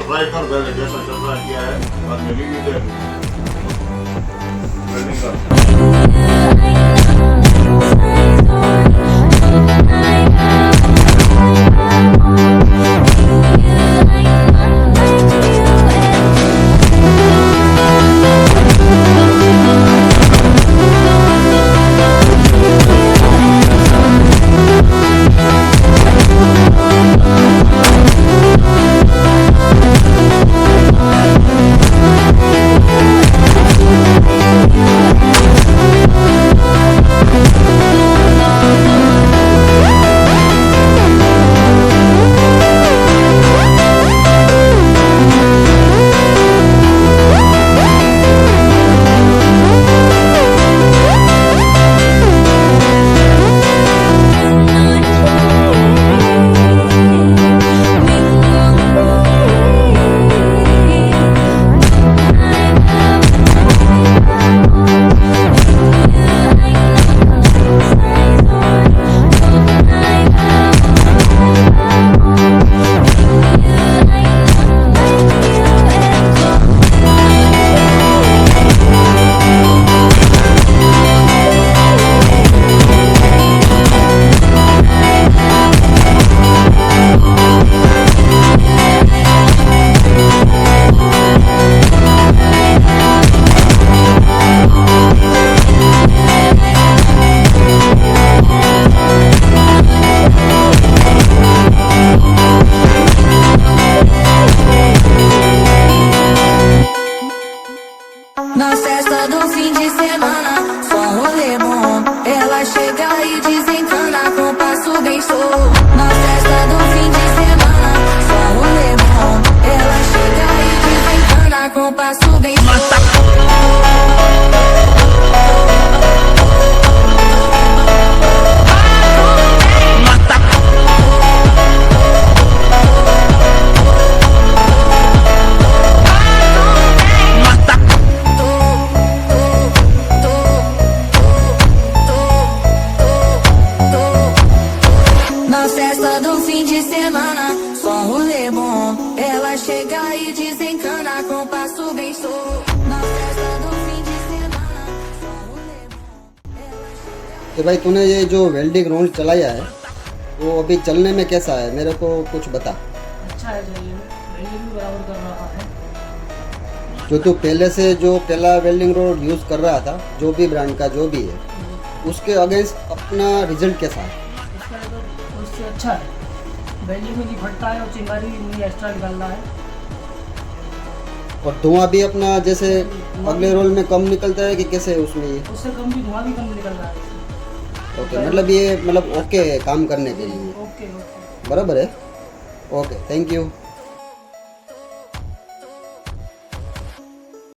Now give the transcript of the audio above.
ट्राई कर पहले जैसा चल रहा है क्या है, बाद में रिव्यू दे वेल्डिंग का। Na festa do fim de semana, só rolê bom. Ela chega e desencana com passo bem solto. Na festa do fim de semana, só rolê bom. Ela chega e desencana com passo bem solto. Na festa do fim de semana, só rolê bom. Ela chega e desencana com passo bem solto. Na festa do fim de semana, só rolê bom. तो भाई तूने ये जो welding role चलाया है वो अभी चलने में कैसा है, मेरे को कुछ बता। अच्छा है, चाहिए वेल्डिंग भी बराबर कर रहा है। जो तू पहले से जो पहला वेल्डिंग रोड यूज़ कर रहा था, जो भी ब्रांड का जो भी है, उसके अगेंस्ट अपना रिजल्ट कैसा है? उसका तो उससे अच्छा है, वेल्डिंग में नहीं फटता है और चिंगारी भी नहीं एक्स्ट्रा निकल रहा है। और धुआं भी अपना जैसे अगले रोल में कम निकलता है कि कैसे उसमें ये? उससे कम भी धुआं भी कम निकल रहा है। ओके, मतलब ये मतलब ओके है काम करने के लिए, ओके ओके। बराबर है। Okay, thank you.